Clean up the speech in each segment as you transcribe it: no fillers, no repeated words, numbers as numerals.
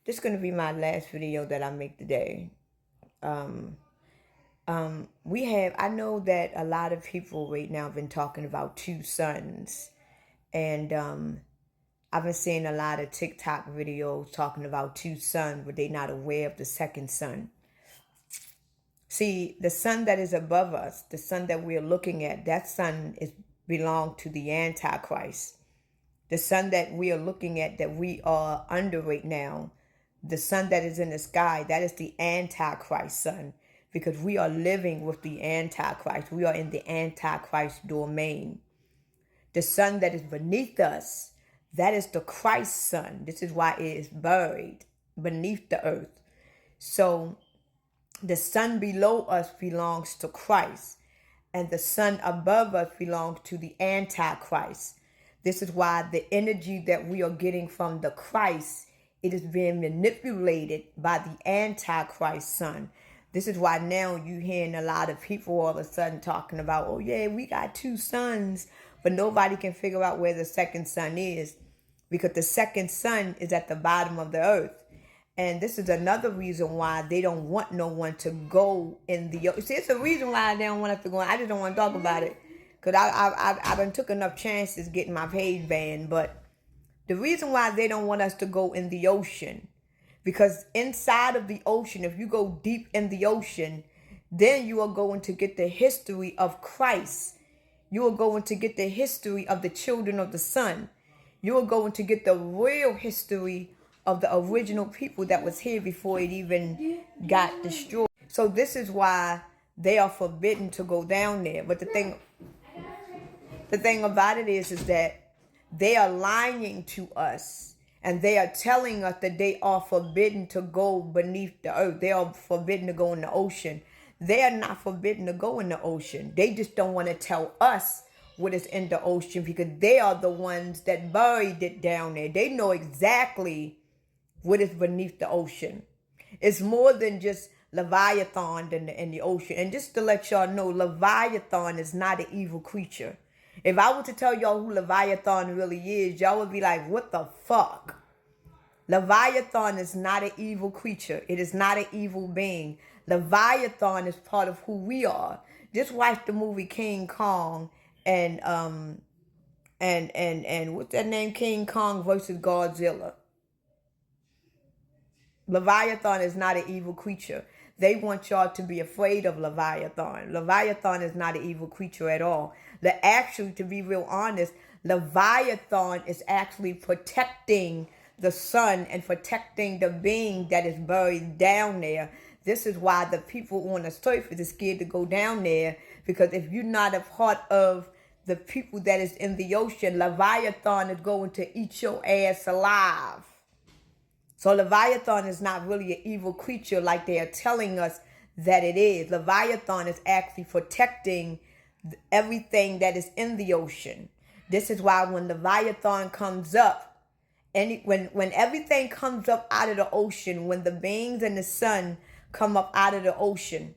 This is going to be my last video that I make today. I know that a lot of people right now have been talking about two sons. And I've been seeing a lot of TikTok videos talking about two sons, but they're not aware of the second son. See, the sun that is above us, the sun that we're looking at, that sun belongs to the Antichrist. The sun that we are looking at, that we are under right now, the sun that is in the sky, that is the Antichrist sun, because we are living with the Antichrist. We are in the Antichrist domain. The sun that is beneath us, that is the Christ sun. This is why it is buried beneath the earth. So the sun below us belongs to Christ, and the sun above us belongs to the Antichrist. This is why the energy that we are getting from the Christ, it is being manipulated by the Antichrist sun. This is why now you're hearing a lot of people all of a sudden talking about, oh yeah, we got two sons, but nobody can figure out where the second son is, because the second son is at the bottom of the earth. And this is another reason why they don't want no one to go in the... See, it's a reason why they don't want us to go. I just don't want to talk about it. Because I've been took enough chances getting my page banned. But the reason why they don't want us to go in the ocean, because inside of the ocean, if you go deep in the ocean, then you are going to get the history of Christ. You are going to get the history of the children of the sun. You are going to get the real history of the original people that was here before it even got destroyed. So this is why they are forbidden to go down there. But the thing about it is that they are lying to us, and they are telling us that they are forbidden to go beneath the earth. They are forbidden to go in the ocean. They are not forbidden to go in the ocean. They just don't want to tell us what is in the ocean, because they are the ones that buried it down there. They know exactly what is beneath the ocean. It's more than just Leviathan in the ocean. And just to let y'all know, Leviathan is not an evil creature. If I were to tell y'all who Leviathan really is, y'all would be like, what the fuck? Leviathan is not an evil creature. It is not an evil being. Leviathan is part of who we are. Just watch the movie King Kong and what's that name? King Kong versus Godzilla. Leviathan is not an evil creature. They want y'all to be afraid of Leviathan. Leviathan is not an evil creature at all. Actually, to be real honest, Leviathan is actually protecting the sun and protecting the being that is buried down there. This is why the people on the surface are scared to go down there, because if you're not a part of the people that is in the ocean, Leviathan is going to eat your ass alive. So Leviathan is not really an evil creature like they are telling us that it is. Leviathan is actually protecting everything that is in the ocean. This is why when Leviathan comes up, and when everything comes up out of the ocean, when the beings and the sun come up out of the ocean,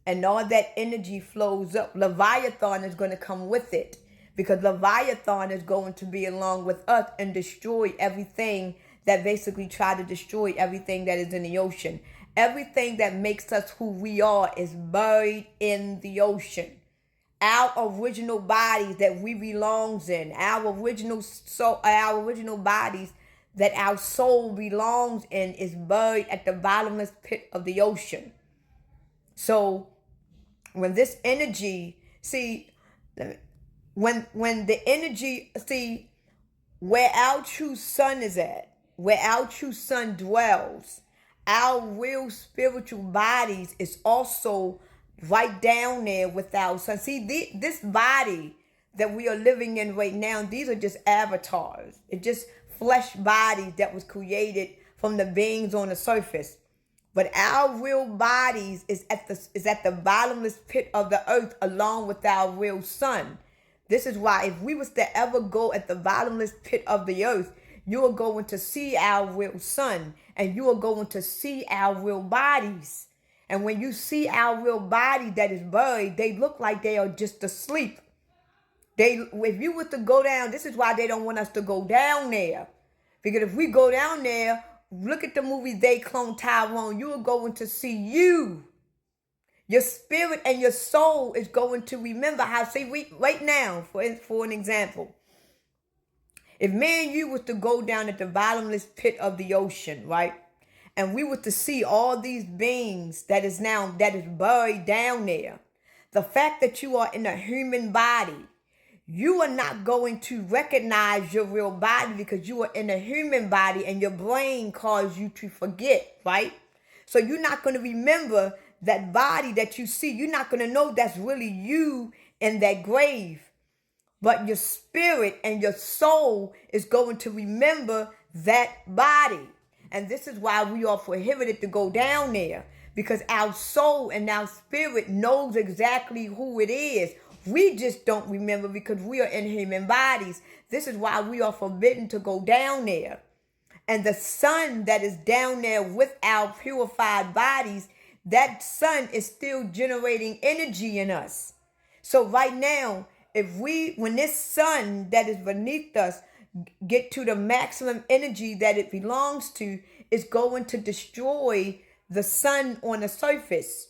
and all that energy flows up, Leviathan is going to come with it, because Leviathan is going to be along with us and destroy everything that basically try to destroy everything that is in the ocean. Everything that makes us who we are is buried in the ocean. Our original bodies that we belongs in, our original bodies that our soul belongs in, is buried at the bottomless pit of the ocean. So when this energy, when the energy, where our true sun is at, where our true sun dwells, our real spiritual bodies is also right down there with our sun. See, this body that we are living in right now, these are just avatars. It's just flesh bodies that was created from the beings on the surface. But our real bodies is at the bottomless pit of the earth, along with our real sun. This is why if we was to ever go at the bottomless pit of the earth, you are going to see our real sun, and you are going to see our real bodies. And when you see our real body that is buried, they look like they are just asleep. If you were to go down, this is why they don't want us to go down there. Because if we go down there, look at the movie They Clone Tyrone. You are going to see you. Your spirit and your soul is going to remember how, right now, for an example, if me and you was to go down at the bottomless pit of the ocean, right? And we were to see all these beings that is buried down there. The fact that you are in a human body, you are not going to recognize your real body because you are in a human body and your brain caused you to forget, right? So you're not going to remember that body that you see. You're not going to know that's really you in that grave. But your spirit and your soul is going to remember that body. And this is why we are prohibited to go down there, because our soul and our spirit knows exactly who it is. We just don't remember because we are in human bodies. This is why we are forbidden to go down there. And the sun that is down there with our purified bodies, that sun is still generating energy in us. So right now, when this sun that is beneath us get to the maximum energy that it belongs to, it's going to destroy the sun on the surface.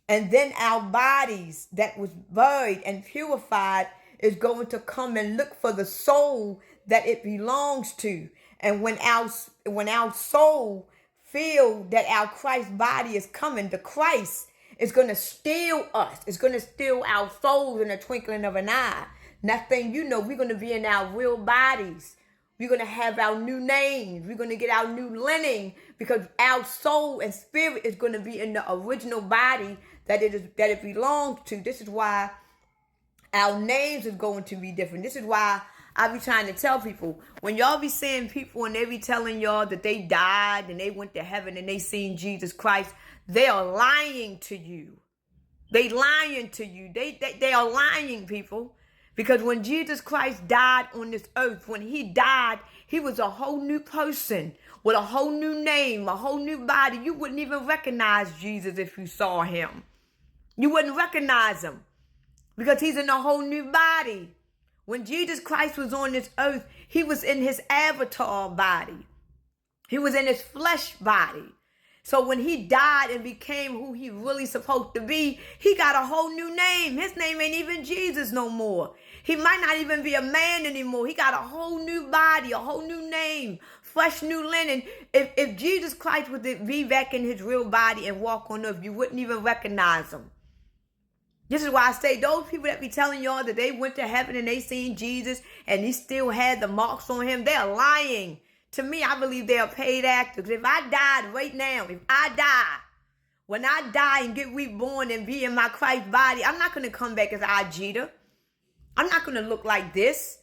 And then our bodies that was buried and purified is going to come and look for the soul that it belongs to. And when our soul feel that our Christ body is coming, the Christ is going to steal us. It's going to steal our souls in a twinkling of an eye. Nothing, we're going to be in our real bodies. We're going to have our new names. We're going to get our new linen because our soul and spirit is going to be in the original body that it belongs to. This is why our names is going to be different. This is why I be trying to tell people, when y'all be seeing people and they be telling y'all that they died and they went to heaven and they seen Jesus Christ, they are lying to you. They lying to you. They are lying, people. Because when Jesus Christ died on this earth, when he died, he was a whole new person with a whole new name, a whole new body. You wouldn't even recognize Jesus if you saw him. You wouldn't recognize him because he's in a whole new body. When Jesus Christ was on this earth, he was in his avatar body. He was in his flesh body. So when he died and became who he really supposed to be, he got a whole new name. His name ain't even Jesus no more. He might not even be a man anymore. He got a whole new body, a whole new name, fresh new linen. If Jesus Christ would be back in his real body and walk on earth, you wouldn't even recognize him. This is why I say those people that be telling y'all that they went to heaven and they seen Jesus and he still had the marks on him, they're lying. To me, I believe they are paid actors. If I died right now, when I die and get reborn and be in my Christ body, I'm not going to come back as Ajita. I'm not going to look like this.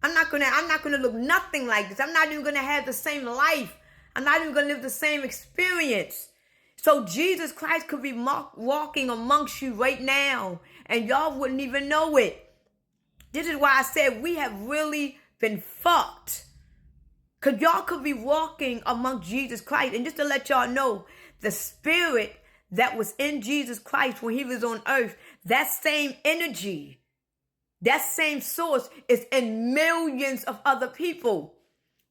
I'm not going to look nothing like this. I'm not even going to have the same life. I'm not even going to live the same experience. So Jesus Christ could be walking amongst you right now and y'all wouldn't even know it. This is why I said we have really been fucked. Because y'all could be walking among Jesus Christ. And just to let y'all know, the spirit that was in Jesus Christ when he was on earth, that same energy, that same source is in millions of other people.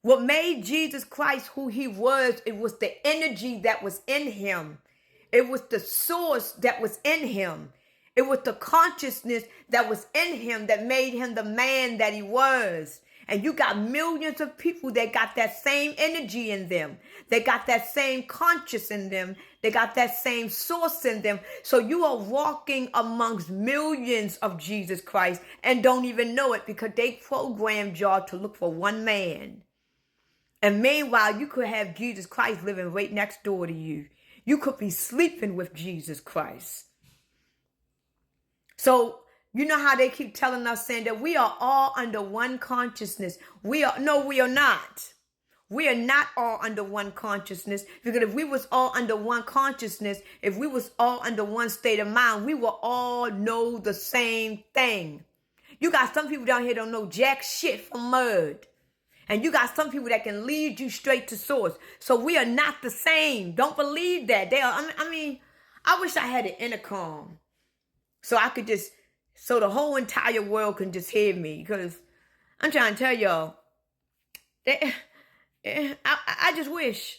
What made Jesus Christ who he was, it was the energy that was in him. It was the source that was in him. It was the consciousness that was in him that made him the man that he was. And you got millions of people that got that same energy in them. They got that same conscious in them. They got that same source in them. So you are walking amongst millions of Jesus Christ and don't even know it because they programmed y'all to look for one man. And meanwhile, you could have Jesus Christ living right next door to you. You could be sleeping with Jesus Christ. So, you know how they keep telling us, saying that we are all under one consciousness. No, we are not. We are not all under one consciousness. Because if we was all under one consciousness, if we was all under one state of mind, we will all know the same thing. You got some people down here don't know jack shit from mud. And you got some people that can lead you straight to source. So we are not the same. Don't believe that. I wish I had an intercom. So the whole entire world can just hear me. Because I'm trying to tell y'all, I just wish.